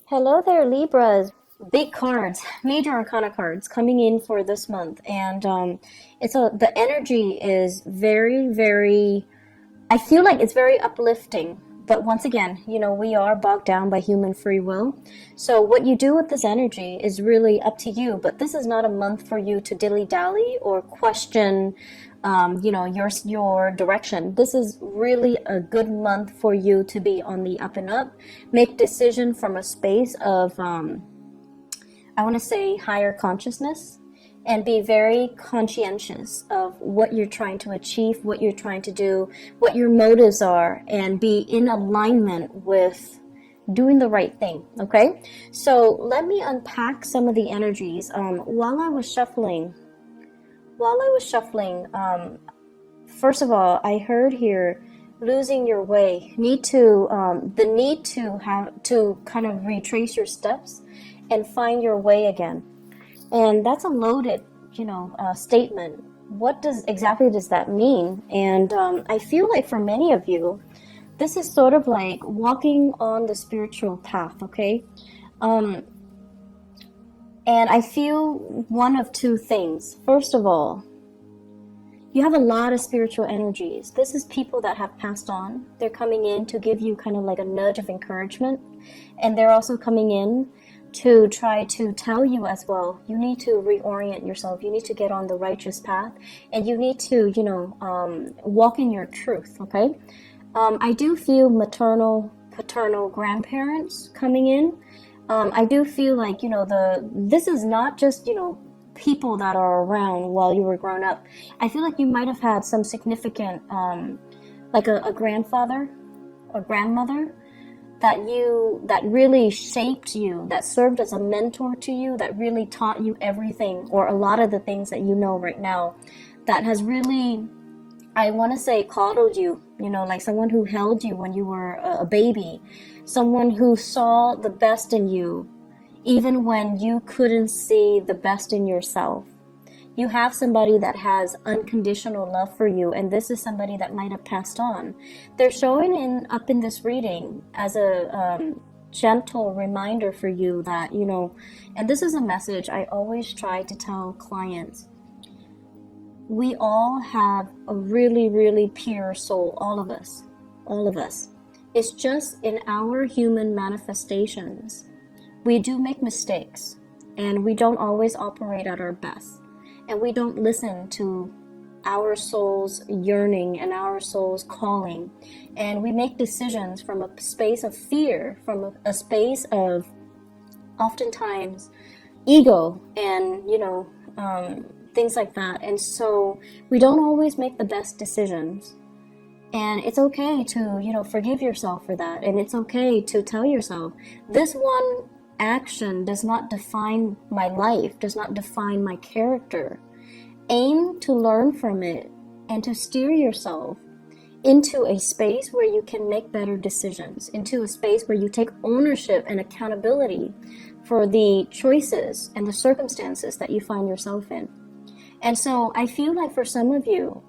Hello there, Libras. Big cards, major arcana cards coming in for this month, and the energy is very. I feel like it's very uplifting, but once again, we are bogged down by human free will. So what you do with this energy is really up to you. But this is not a month for you to dilly dally or question your direction. This is really a good month for you to be on the up and up, make decision from a space of I want to say higher consciousness, and be very conscientious of what you're trying to achieve, what you're trying to do, what your motives are, and be in alignment with doing the right thing. Okay, so let me unpack some of the energies. While I was shuffling, first of all, I heard here losing your way, the need to have to kind of retrace your steps and find your way again. And that's a loaded, statement. What exactly does that mean? And I feel like for many of you, this is sort of like walking on the spiritual path, okay? And I feel one of two things. First of all, you have a lot of spiritual energies. This is people that have passed on. They're coming in to give you kind of like a nudge of encouragement. And they're also coming in to try to tell you as well, you need to reorient yourself. You need to get on the righteous path. And you need to, walk in your truth, okay? I do feel maternal, paternal grandparents coming in. I do feel like, this is not just, people that are around while you were growing up. I feel like you might have had some significant, like a grandfather or grandmother that really shaped you, that served as a mentor to you, that really taught you everything or a lot of the things that you know right now, that has really, I want to say, coddled you, like someone who held you when you were a baby, someone who saw the best in you, even when you couldn't see the best in yourself. You have somebody that has unconditional love for you, and this is somebody that might have passed on. They're showing up in this reading as a gentle reminder for you that, and this is a message I always try to tell clients. We all have a really pure soul, all of us. It's just in our human manifestations, we do make mistakes, and we don't always operate at our best, and we don't listen to our soul's yearning and our soul's calling, and we make decisions from a space of fear, from a space of oftentimes ego and things like that. And so we don't always make the best decisions, and it's okay to forgive yourself for that. And it's okay to tell yourself, this one action does not define my life, does not define my character. Aim to learn from it and to steer yourself into a space where you can make better decisions, into a space where you take ownership and accountability for the choices and the circumstances that you find yourself in. And so I feel like for some of you,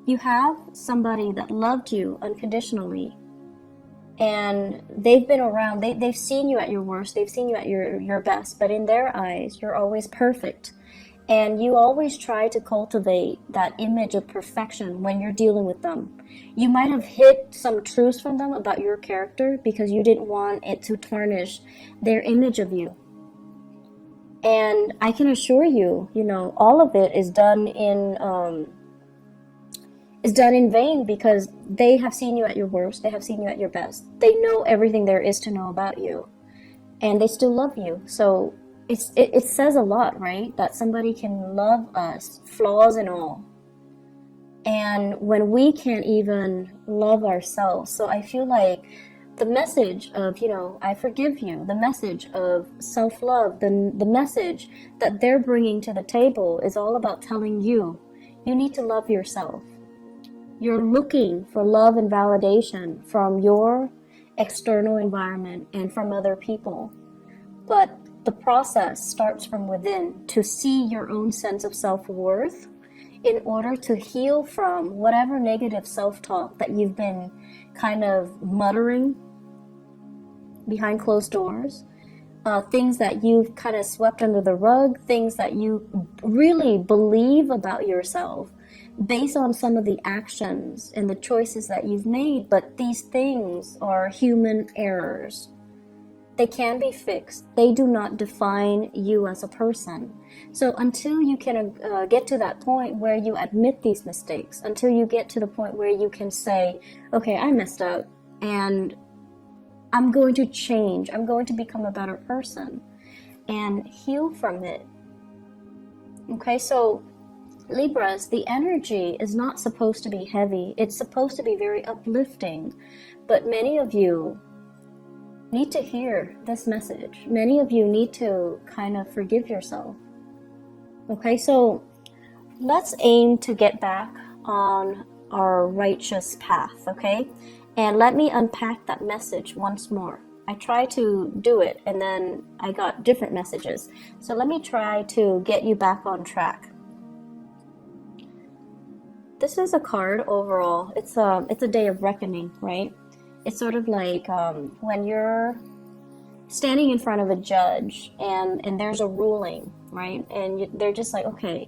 you have somebody that loved you unconditionally, and they've been around, they've seen you at your worst, they've seen you at your best, but in their eyes, you're always perfect. And you always try to cultivate that image of perfection when you're dealing with them. You might have hid some truths from them about your character because you didn't want it to tarnish their image of you. And I can assure you, all of it is done in vain, because they have seen you at your worst, they have seen you at your best. They know everything there is to know about you, and they still love you. So it says a lot, right? That somebody can love us, flaws and all. And when we can't even love ourselves. So I feel like the message of, I forgive you, the message of self-love, the message that they're bringing to the table is all about telling you, you need to love yourself. You're looking for love and validation from your external environment and from other people. But the process starts from within, to see your own sense of self-worth in order to heal from whatever negative self-talk that you've been kind of muttering behind closed doors, things that you've kind of swept under the rug, things that you really believe about yourself based on some of the actions and the choices that you've made. But these things are human errors. They can be fixed. They do not define you as a person. So until you can get to that point where you admit these mistakes, until you get to the point where you can say, okay, I messed up and I'm going to change. I'm going to become a better person and heal from it. Okay, so Libras, the energy is not supposed to be heavy. It's supposed to be very uplifting. But many of you need to hear this message. Many of you need to kind of forgive yourself. Okay, so let's aim to get back on our righteous path, okay? And let me unpack that message once more. I tried to do it and then I got different messages. So let me try to get you back on track. This is a card overall. It's a day of reckoning, right? It's sort of like when you're standing in front of a judge and there's a ruling, right? And they're just like, okay,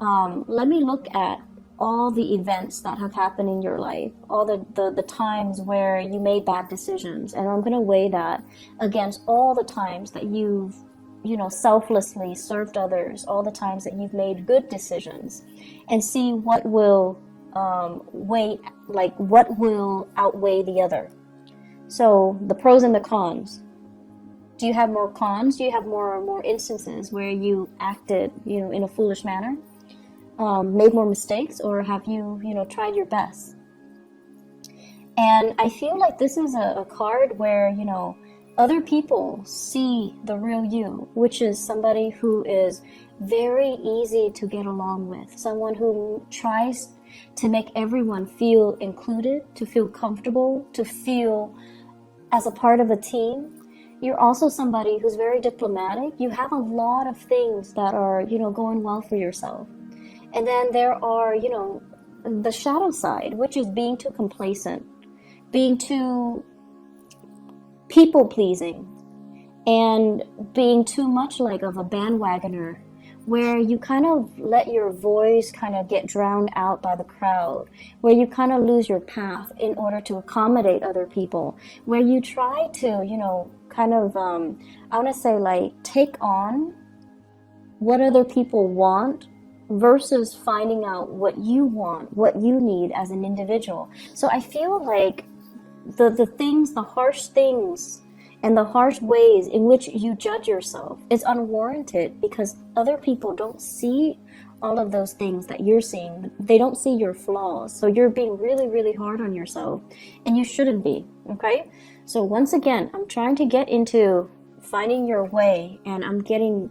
let me look at all the events that have happened in your life, all the times where you made bad decisions, and I'm going to weigh that against all the times that you've selflessly served others, all the times that you've made good decisions, and see what will what will outweigh the other. So the pros and the cons. Do you have more cons? Do you have more instances where you acted, in a foolish manner, made more mistakes, or have you, tried your best? And I feel like this is a card where, other people see the real you, which is somebody who is very easy to get along with, someone who tries to make everyone feel included, to feel comfortable, to feel as a part of a team. You're also somebody who's very diplomatic. You have a lot of things that are, going well for yourself. And then there are, the shadow side, which is being too complacent, being too people-pleasing, and being too much like of a bandwagoner, where you kind of let your voice kind of get drowned out by the crowd, where you kind of lose your path in order to accommodate other people, where you try to, I want to say like take on what other people want versus finding out what you want, what you need as an individual. So I feel like the harsh things and the harsh ways in which you judge yourself is unwarranted, because other people don't see all of those things that you're seeing. They don't see your flaws. So you're being really, really hard on yourself, and you shouldn't be, okay? So once again, I'm trying to get into finding your way, and I'm going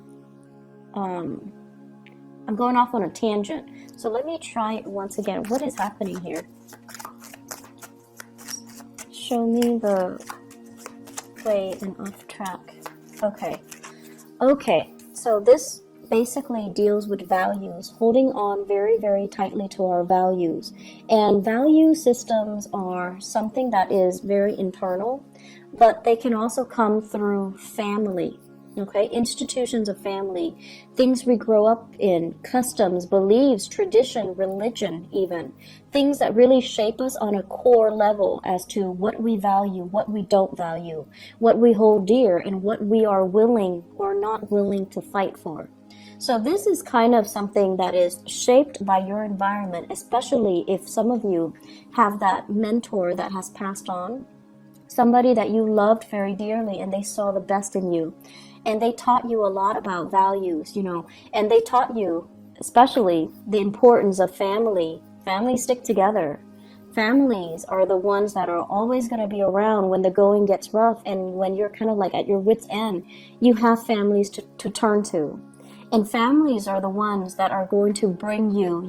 off on a tangent. So let me try it once again. What is happening here? Show me the way and off track. Okay, so this basically deals with values, holding on very, very tightly to our values. And value systems are something that is very internal, but they can also come through family. Okay, institutions of family, things we grow up in, customs, beliefs, tradition, religion, even things that really shape us on a core level as to what we value, what we don't value, what we hold dear, and what we are willing or not willing to fight for. So this is kind of something that is shaped by your environment, especially if some of you have that mentor that has passed on, somebody that you loved very dearly and they saw the best in you. And they taught you a lot about values, and they taught you especially the importance of family. Families stick together. Families are the ones that are always going to be around when the going gets rough, and when you're kind of like at your wit's end, you have families to turn to. And families are the ones that are going to bring you,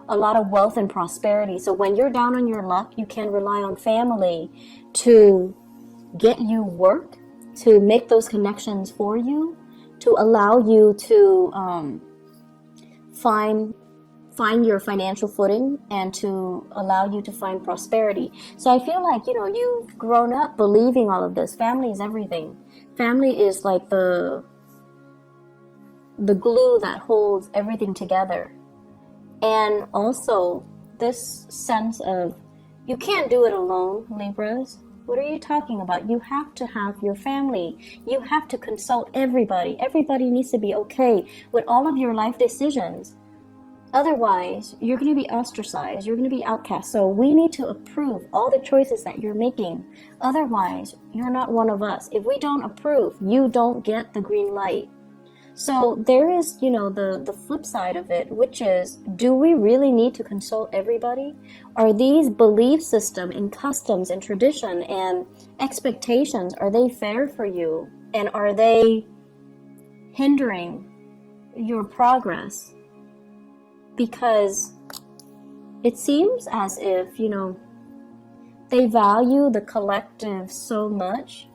a lot of wealth and prosperity. So when you're down on your luck, you can rely on family to get you work, to make those connections for you, to allow you to find find your financial footing and to allow you to find prosperity. So I feel like, you've grown up believing all of this. Family is everything. Family is like the glue that holds everything together. And also this sense of, you can't do it alone, Libras. What are you talking about? You have to have your family. You have to consult everybody. Everybody needs to be okay with all of your life decisions. Otherwise, you're going to be ostracized. You're going to be outcast. So we need to approve all the choices that you're making. Otherwise, you're not one of us. If we don't approve, you don't get the green light. So there is, the flip side of it, which is, do we really need to consult everybody? Are these belief system and customs and tradition and expectations, are they fair for you? And are they hindering your progress? Because it seems as if, they value the collective so much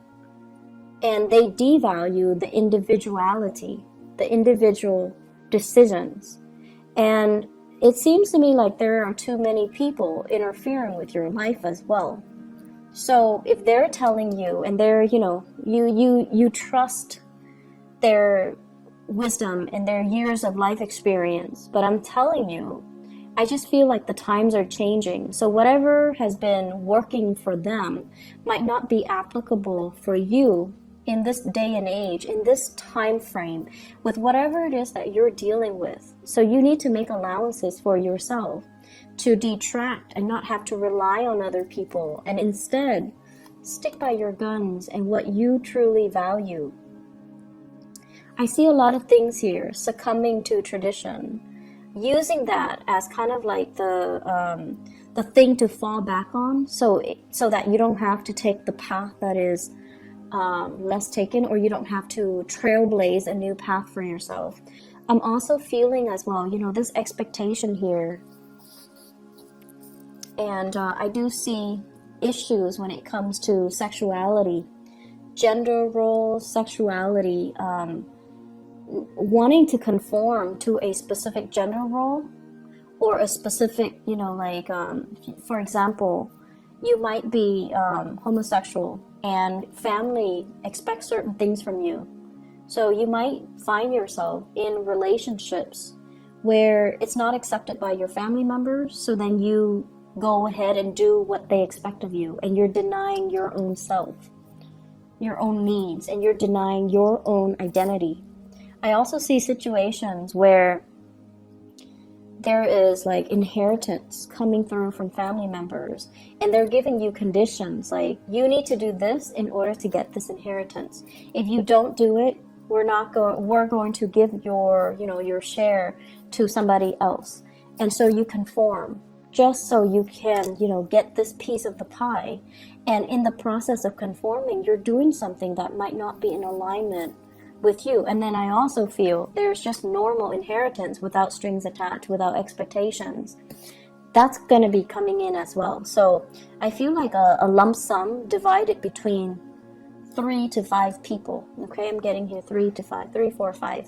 and they devalue the individuality, the individual decisions. And it seems to me like there are too many people interfering with your life as well. So if they're telling you and they're, you trust their wisdom and their years of life experience, but I'm telling you, I just feel like the times are changing. So whatever has been working for them might not be applicable for you in this day and age, in this time frame, with whatever it is that you're dealing with. So you need to make allowances for yourself to detract and not have to rely on other people, and instead stick by your guns and what you truly value. I see a lot of things here succumbing to tradition, using that as kind of like the thing to fall back on, so that you don't have to take the path that is less taken, or you don't have to trailblaze a new path for yourself. I'm also feeling as well, this expectation here, and I do see issues when it comes to sexuality, gender roles, sexuality, wanting to conform to a specific gender role or a specific, for example, you might be homosexual and family expects certain things from you. So you might find yourself in relationships where it's not accepted by your family members, so then you go ahead and do what they expect of you, and you're denying your own self, your own needs, and you're denying your own identity. I also see situations where there is like inheritance coming through from family members, and they're giving you conditions like, you need to do this in order to get this inheritance. If you don't do it, we're going to give your share to somebody else. And so you conform just so you can, get this piece of the pie. And in the process of conforming, you're doing something that might not be in alignment with you. And then I also feel there's just normal inheritance without strings attached, without expectations. That's going to be coming in as well. So I feel like a lump sum divided between 3 to 5 people. Okay, I'm getting here 3 to 5, 3, 4, 5.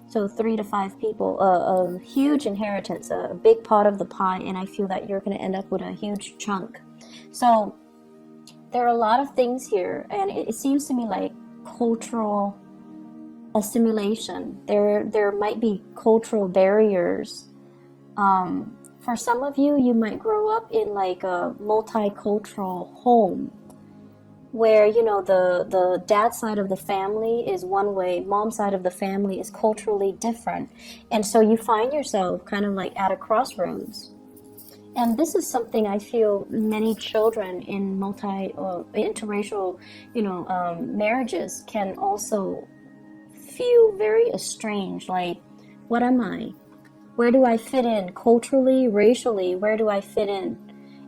So 3 to 5 people, a huge inheritance, a big pot of the pie, and I feel that you're going to end up with a huge chunk. So there are a lot of things here, and it seems to me like cultural assimilation. There might be cultural barriers. For some of you, you might grow up in like a multicultural home where, the dad side of the family is one way, mom side of the family is culturally different. And so you find yourself kind of like at a crossroads. And this is something I feel many children in interracial, marriages can also feel very estranged. Like, what am I? Where do I fit in culturally, racially? Where do I fit in?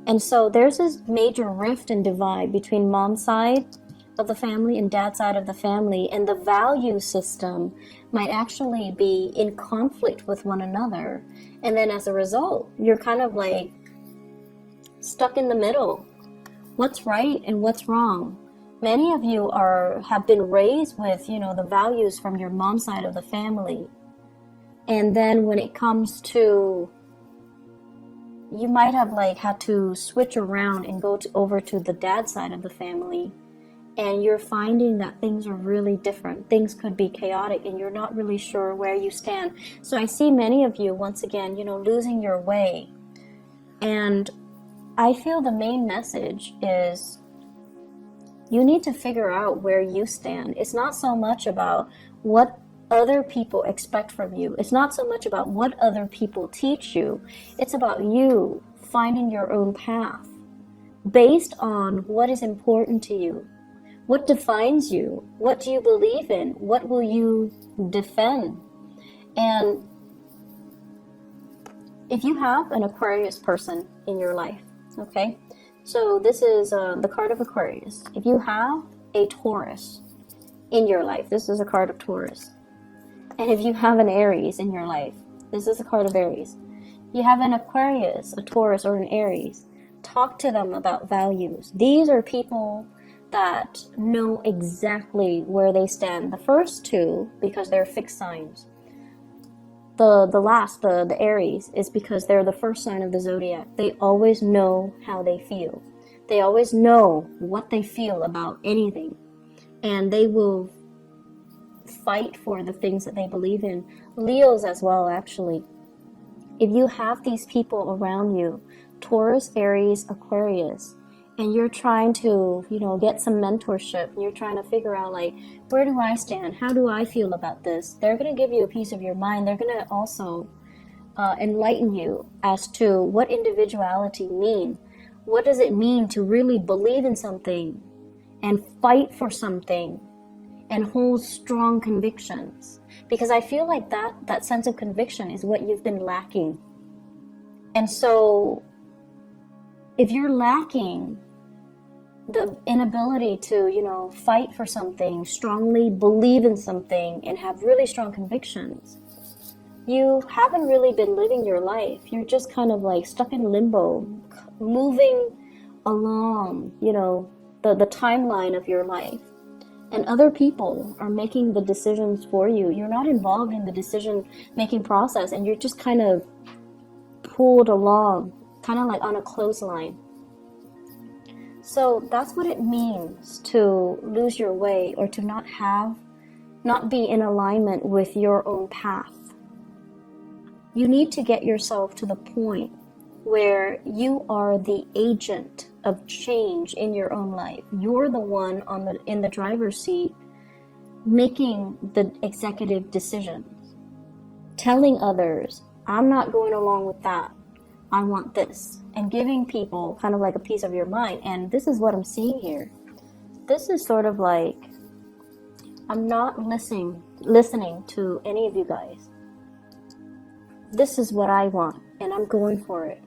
And so there's this major rift and divide between mom's side of the family and dad's side of the family, and the value system might actually be in conflict with one another. And then as a result, you're kind of like stuck in the middle. What's right and what's wrong? Many of you have been raised with, the values from your mom's side of the family. And then when it comes to you might have like had to switch around and go over to the dad side of the family, and you're finding that things are really different. Things could be chaotic and you're not really sure where you stand. So I see many of you, once again, losing your way. And I feel the main message is you need to figure out where you stand. It's not so much about what other people expect from you. It's not so much about what other people teach you. It's about you finding your own path based on what is important to you. What defines you? What do you believe in? What will you defend? And if you have an Aquarius person in your life, okay, so this is the card of Aquarius. If you have a Taurus in your life, this is a card of Taurus. And if you have an Aries in your life, this is a card of Aries. You have an Aquarius, a Taurus, or an Aries. Talk to them about values. These are people that know exactly where they stand. The first two, because they're fixed signs. The Aries, is because they're the first sign of the zodiac. They always know how they feel. They always know what they feel about anything. And they will fight for the things that they believe in. Leos as well, actually. If you have these people around you, Taurus, Aries, Aquarius, and you're trying to, get some mentorship, and you're trying to figure out, like, where do I stand? How do I feel about this? They're going to give you a piece of your mind. They're going to also enlighten you as to what individuality means. What does it mean to really believe in something and fight for something and hold strong convictions? Because I feel like that sense of conviction is what you've been lacking. And so if you're lacking the inability to, fight for something, strongly believe in something, and have really strong convictions, you haven't really been living your life. You're just kind of like stuck in limbo, moving along, the timeline of your life. And other people are making the decisions for you. You're not involved in the decision-making process, and you're just kind of pulled along, kind of like on a clothesline. So that's what it means to lose your way, or to not be in alignment with your own path. You need to get yourself to the point where you are the agent of change in your own life. You're the one in the driver's seat, making the executive decisions, telling others, I'm not going along with that. I want this, and giving people kind of like a piece of your mind. And this is what I'm seeing here. This is sort of like, I'm not listening to any of you guys. This is what I want, and I'm going for it.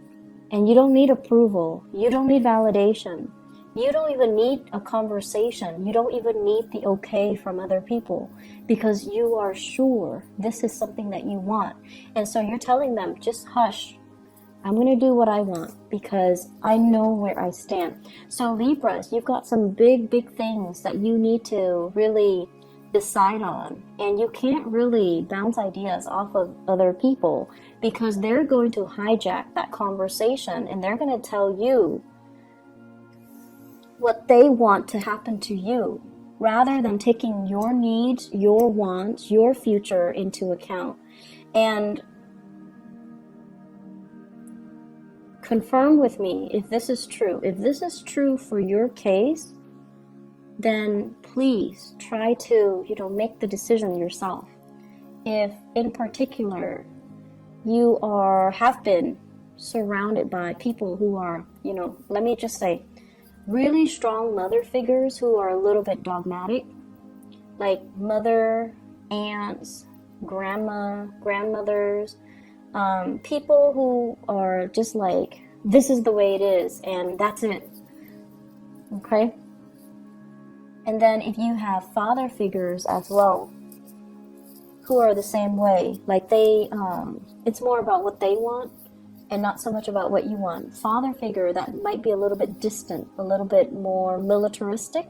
And you don't need approval. You don't need validation. You don't even need a conversation. You don't even need the okay from other people, because you are sure this is something that you want. And so you're telling them, just hush. I'm going to do what I want because I know where I stand. So Libras, you've got some big, big things that you need to really decide on. And you can't really bounce ideas off of other people, because they're going to hijack that conversation, and they're going to tell you what they want to happen to you, rather than taking your needs, your wants, your future into account. And confirm with me if this is true. If this is true for your case, then please try to, make the decision yourself. If in particular you have been surrounded by people who are, let me just say, really strong mother figures who are a little bit dogmatic, like mother, aunts, grandmothers, people who are just like, this is the way it is, and that's it. Okay? And then if you have father figures as well, who are the same way, like it's more about what they want and not so much about what you want. Father figure that might be a little bit distant, a little bit more militaristic,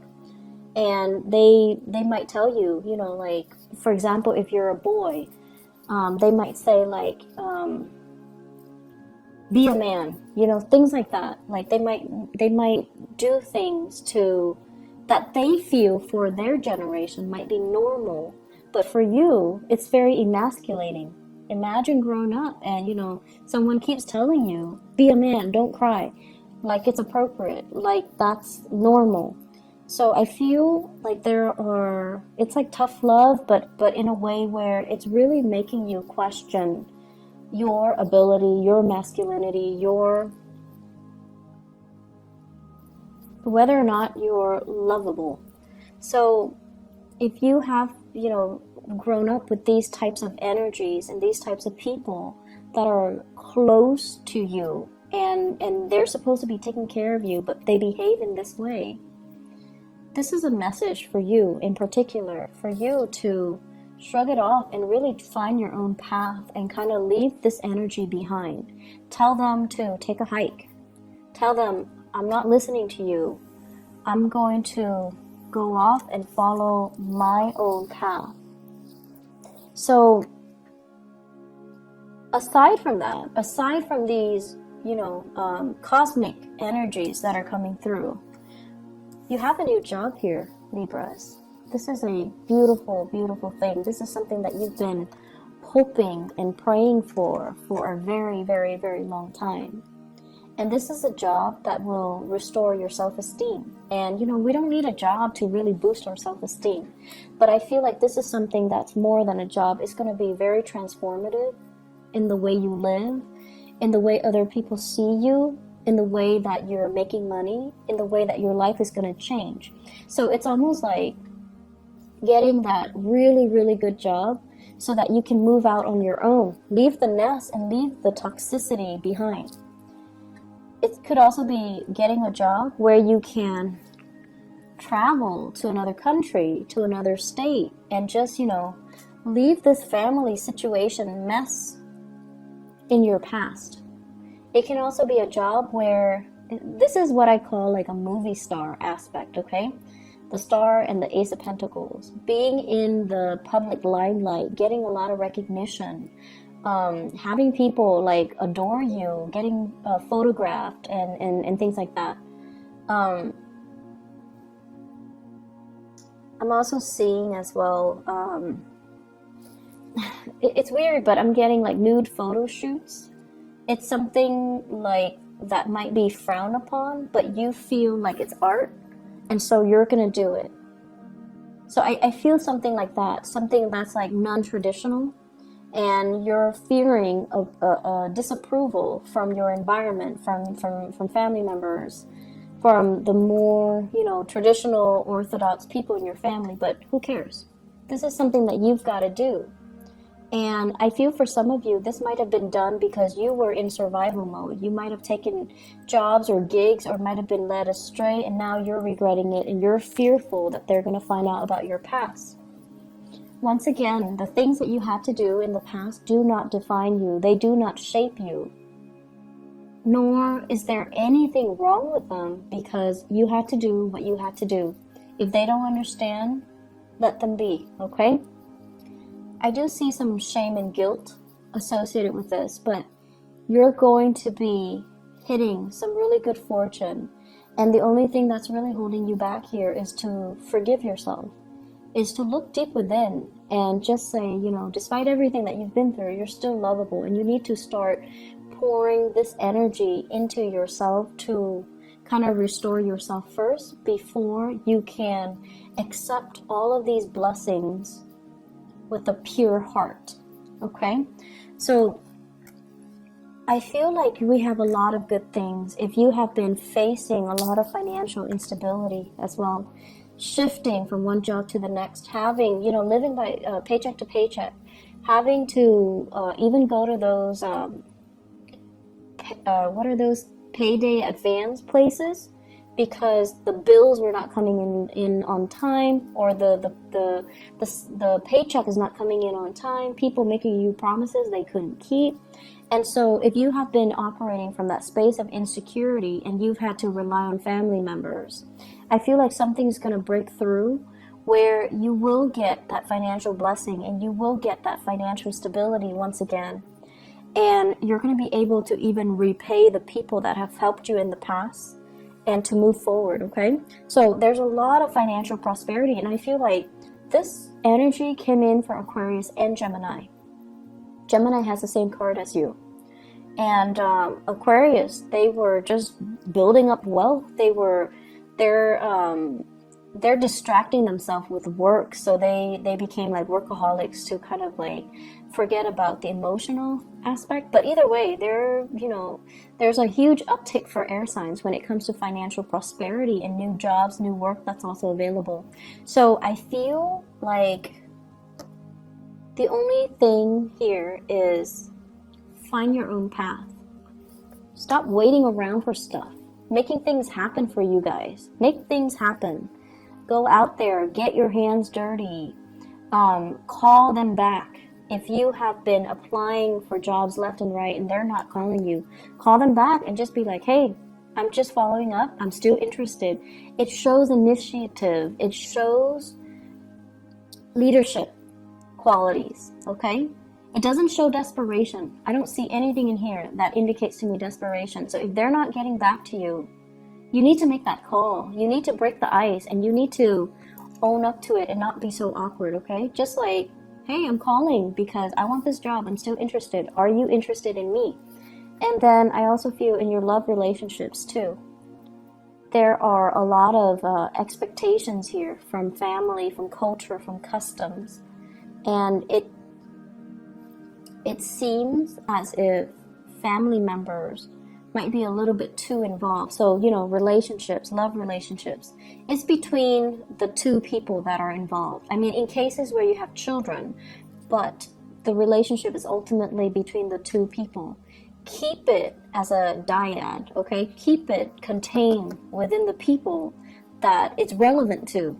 and they might tell you, like, for example, if you're a boy, they might say like, be a man, you know, things like that. Like they might do things to that they feel for their generation might be normal, but for you it's very emasculating. Imagine growing up and, you know, someone keeps telling you, be a man, don't cry, like it's appropriate, like that's normal. So I feel like it's like tough love, but in a way where it's really making you question your ability, your masculinity, your whether or not you're lovable. So if you have, you know, grown up with these types of energies and these types of people that are close to you, and they're supposed to be taking care of you, but they behave in this way, this is a message for you in particular, for you to shrug it off and really find your own path and kind of leave this energy behind. Tell them to take a hike. Tell them, I'm not listening to you. I'm going to go off and follow my own path. So aside from that, aside from these, you know, cosmic energies that are coming through, you have a new job here, Libras. This is a beautiful, beautiful thing. This is something that you've been hoping and praying for a very, very, very long time. And this is a job that will restore your self-esteem. And, you know, we don't need a job to really boost our self-esteem. But I feel like this is something that's more than a job. It's going to be very transformative in the way you live, in the way other people see you, in the way that you're making money, in the way that your life is going to change. So it's almost like getting that really, really good job so that you can move out on your own. Leave the nest and leave the toxicity behind. It could also be getting a job where you can travel to another country, to another state, and just, you know, leave this family situation mess in your past. It can also be a job where, this is what I call like a movie star aspect, okay? The star and the Ace of Pentacles. Being in the public limelight, getting a lot of recognition, having people like adore you, getting photographed and things like that. I'm also seeing as well, it's weird, but I'm getting like nude photo shoots. It's something like that might be frowned upon, but you feel like it's art, and so you're gonna do it. So I feel something like that, something that's like non-traditional, and you're fearing a disapproval from your environment, from family members, from the more, you know, traditional orthodox people in your family, but who cares? This is something that you've got to do. And I feel for some of you, this might have been done because you were in survival mode. You might have taken jobs or gigs or might have been led astray, and now you're regretting it and you're fearful that they're going to find out about your past. Once again, the things that you had to do in the past do not define you. They do not shape you. Nor is there anything wrong with them, because you had to do what you had to do. If they don't understand, let them be, okay? I do see some shame and guilt associated with this, but you're going to be hitting some really good fortune. And the only thing that's really holding you back here is to forgive yourself, is to look deep within and just say, you know, despite everything that you've been through, you're still lovable, and you need to start pouring this energy into yourself to kind of restore yourself first before you can accept all of these blessings with a pure heart. Okay, so I feel like we have a lot of good things. If you have been facing a lot of financial instability as well, shifting from one job to the next, having, you know, living by paycheck to paycheck, having to even go to those what are those payday advance places because the bills were not coming in on time, or the paycheck is not coming in on time, people making you promises they couldn't keep. And so if you have been operating from that space of insecurity and you've had to rely on family members, I feel like something's going to break through where you will get that financial blessing and you will get that financial stability once again. and you're going to be able to even repay the people that have helped you in the past and to move forward, okay? So there's a lot of financial prosperity, and I feel like this energy came in for Aquarius and Gemini. Gemini has the same card as you. And Aquarius, they were just building up wealth. They're distracting themselves with work, so they became like workaholics to kind of like forget about the emotional aspect. But either way, there's a huge uptick for air signs when it comes to financial prosperity and new jobs, new work that's also available. So I feel like the only thing here is find your own path. Stop waiting around for stuff. Making things happen for you guys. Make things happen. Go out there, get your hands dirty. Call them back. If you have been applying for jobs left and right and they're not calling you, call them back and just be like, hey, I'm just following up. I'm still interested. It shows initiative. It shows leadership qualities, okay? It doesn't show desperation. I don't see anything in here that indicates to me desperation. So if they're not getting back to you, you need to make that call. You need to break the ice, and you need to own up to it and not be so awkward, okay? Just like, hey, I'm calling because I want this job. I'm still interested. Are you interested in me? And then I also feel in your love relationships too. There are a lot of expectations here from family, from culture, from customs. And it seems as if family members might be a little bit too involved. So, relationships, love relationships, it's between the two people that are involved. I mean, in cases where you have children, but the relationship is ultimately between the two people. Keep it as a dyad, okay? Keep it contained within the people that it's relevant to.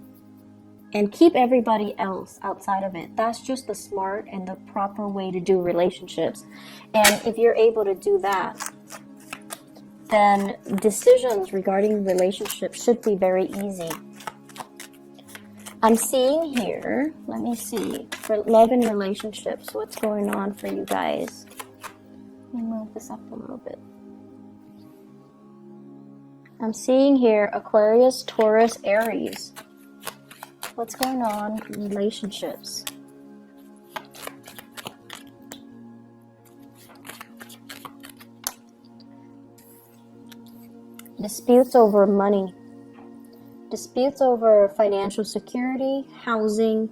And keep everybody else outside of it. That's just the smart and the proper way to do relationships. And if you're able to do that, then decisions regarding relationships should be very easy. I'm seeing here, let me see, for love and relationships, what's going on for you guys. Let me move this up a little bit. I'm seeing here Aquarius, Taurus, Aries. What's going on in relationships? Disputes over money. Disputes over financial security, housing,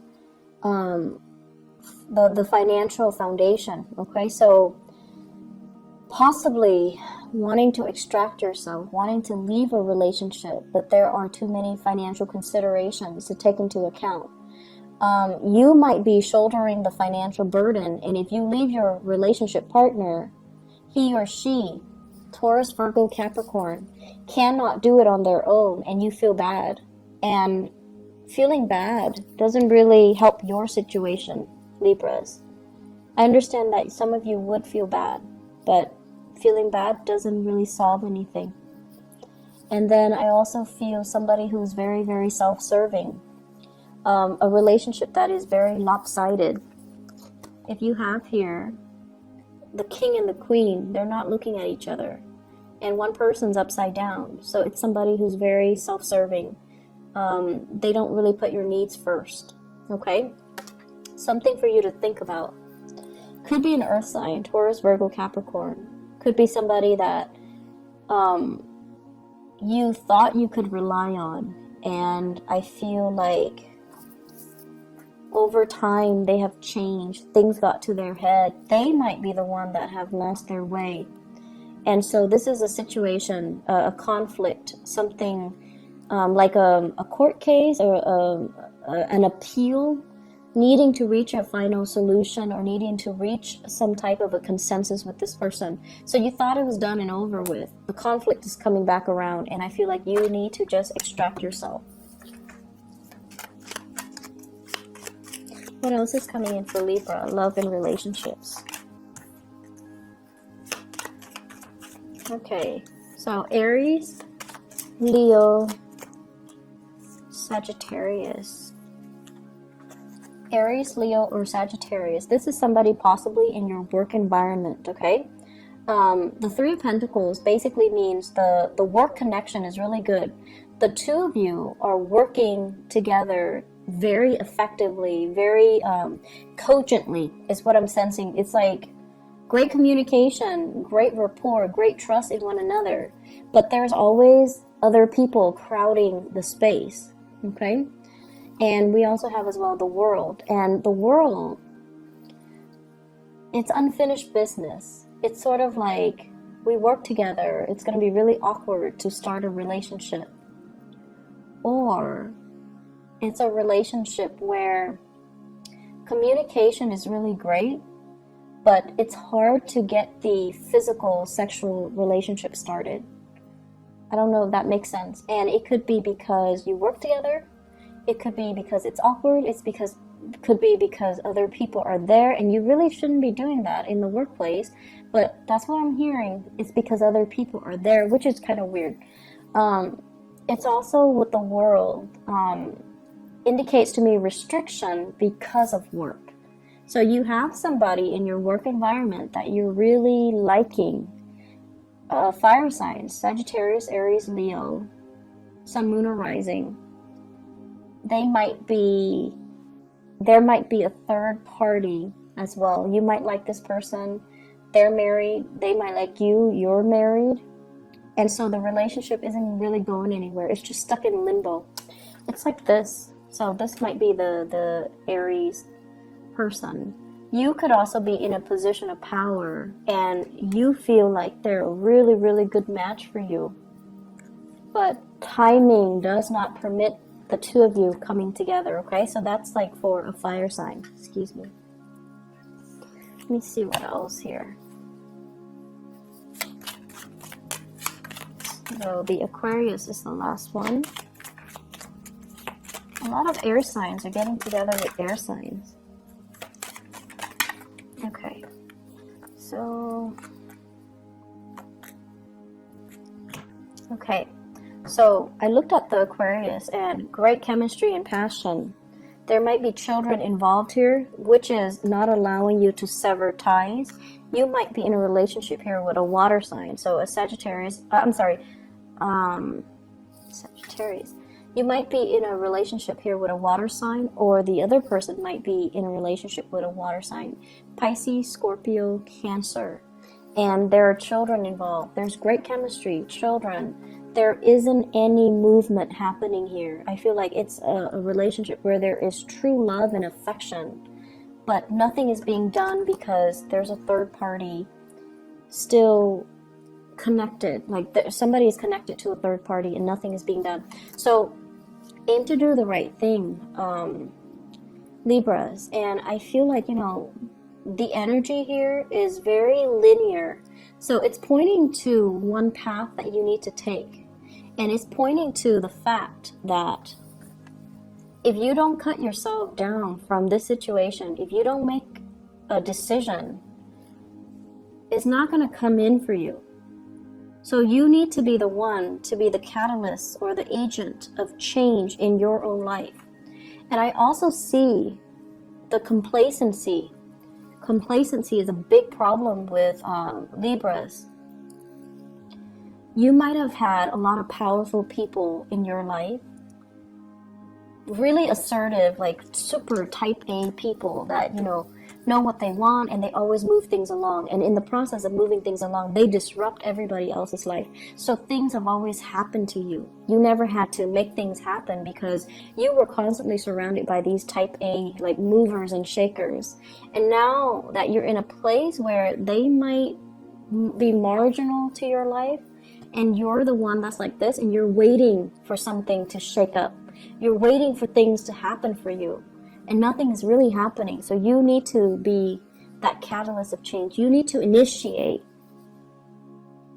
the financial foundation. Okay, so possibly wanting to extract yourself, wanting to leave a relationship, but there are too many financial considerations to take into account. You might be shouldering the financial burden, and if you leave your relationship partner, he or she, Taurus, Virgo, Capricorn, cannot do it on their own, and you feel bad. And feeling bad doesn't really help your situation, Libras. I understand that some of you would feel bad, but feeling bad doesn't really solve anything. And then I also feel somebody who's very, very self-serving. A relationship that is very lopsided. If you have here the king and the queen, they're not looking at each other. And one person's upside down. So it's somebody who's very self-serving. They don't really put your needs first. Okay? Something for you to think about. Could be an earth sign, Taurus, Virgo, Capricorn. Could be somebody that you thought you could rely on. And I feel like over time they have changed. Things got to their head. They might be the one that have lost their way. And so this is a situation, a conflict, something like a court case or an appeal, needing to reach a final solution or needing to reach some type of a consensus with this person. So you thought it was done and over with. The conflict is coming back around, and I feel like you need to just extract yourself. What else is coming in for Libra? Love and relationships. Okay, so Aries, Leo, Sagittarius, Aries, Leo, or Sagittarius. This is somebody possibly in your work environment, okay? The Three of Pentacles basically means the work connection is really good. The two of you are working together very effectively, very cogently is what I'm sensing. It's like great communication, great rapport, great trust in one another. But there's always other people crowding the space, okay? And we also have as well the world. And the world, it's unfinished business. It's sort of like we work together. It's going to be really awkward to start a relationship. Or it's a relationship where communication is really great, but it's hard to get the physical sexual relationship started. I don't know if that makes sense. And it could be because you work together. It could be because it's awkward. Could be because other people are there, and you really shouldn't be doing that in the workplace. But that's what I'm hearing. It's because other people are there, which is kind of weird. It's also with the world, indicates to me restriction because of work. So you have somebody in your work environment that you're really liking. Fire signs, Sagittarius, Aries, Leo, Sun, Moon, or Rising. There might be a third party as well. You might like this person. They're married. They might like you. You're married. And so the relationship isn't really going anywhere. It's just stuck in limbo. It's like this. So this might be the Aries person. You could also be in a position of power and you feel like they're a really, really good match for you. But timing does not permit the two of you coming together, okay? So that's like for a fire sign. Excuse me. Let me see what else here. So the Aquarius is the last one. A lot of air signs are getting together with air signs. Okay. So I looked at the Aquarius and great chemistry and passion. There might be children involved here, which is not allowing you to sever ties. You might be in a relationship here with a water sign. So a Sagittarius, Sagittarius. You might be in a relationship here with a water sign, or the other person might be in a relationship with a water sign. Pisces, Scorpio, Cancer. And there are children involved. There's great chemistry, children. There isn't any movement happening here. I feel like it's a relationship where there is true love and affection, but nothing is being done because there's a third party still connected. Like somebody is connected to a third party and nothing is being done. So aim to do the right thing, Libras. And I feel like, the energy here is very linear. So it's pointing to one path that you need to take. And it's pointing to the fact that if you don't cut yourself down from this situation, if you don't make a decision, it's not going to come in for you. So you need to be the one to be the catalyst or the agent of change in your own life. And I also see the complacency. Complacency is a big problem with Libras. You might have had a lot of powerful people in your life, really assertive, like super type A people that, know what they want and they always move things along. And in the process of moving things along, they disrupt everybody else's life. So things have always happened to you. You never had to make things happen because you were constantly surrounded by these type A, like movers and shakers. And now that you're in a place where they might be marginal to your life, and you're the one that's like this, and you're waiting for something to shake up. You're waiting for things to happen for you, and nothing is really happening. So you need to be that catalyst of change. You need to initiate.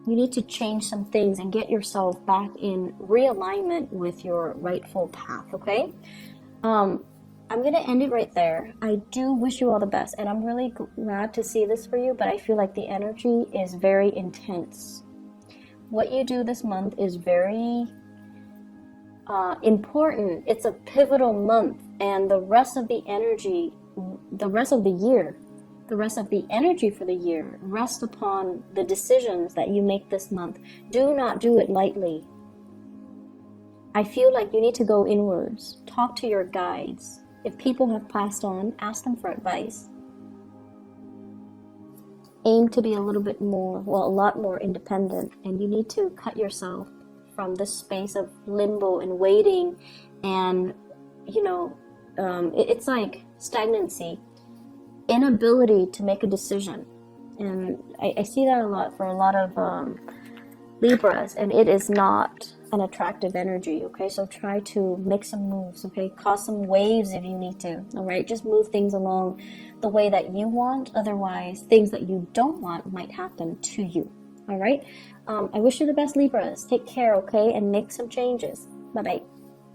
You need to change some things and get yourself back in realignment with your rightful path, okay? I'm going to end it right there. I do wish you all the best, and I'm really glad to see this for you, but I feel like the energy is very intense. What you do this month is very important. It's a pivotal month And the rest of the energy, the rest of the year, the rest of the energy for the year rests upon the decisions that you make this month. Do not do it lightly. I feel like you need to go inwards. Talk to your guides. If people have passed on, ask them for advice. Aim to be a little bit more, well, a lot more independent. And you need to cut yourself from this space of limbo and waiting. And, you know, it's like stagnancy. Inability to make a decision. And I see that a lot for a lot of Libras, and it is not an attractive energy. Okay, so try to make some moves. Okay, cause some waves if you need to. All right, just move things along the way that you want. Otherwise, things that you don't want might happen to you. All right, I wish you the best, Libras. Take care, okay, and make some changes. Bye bye.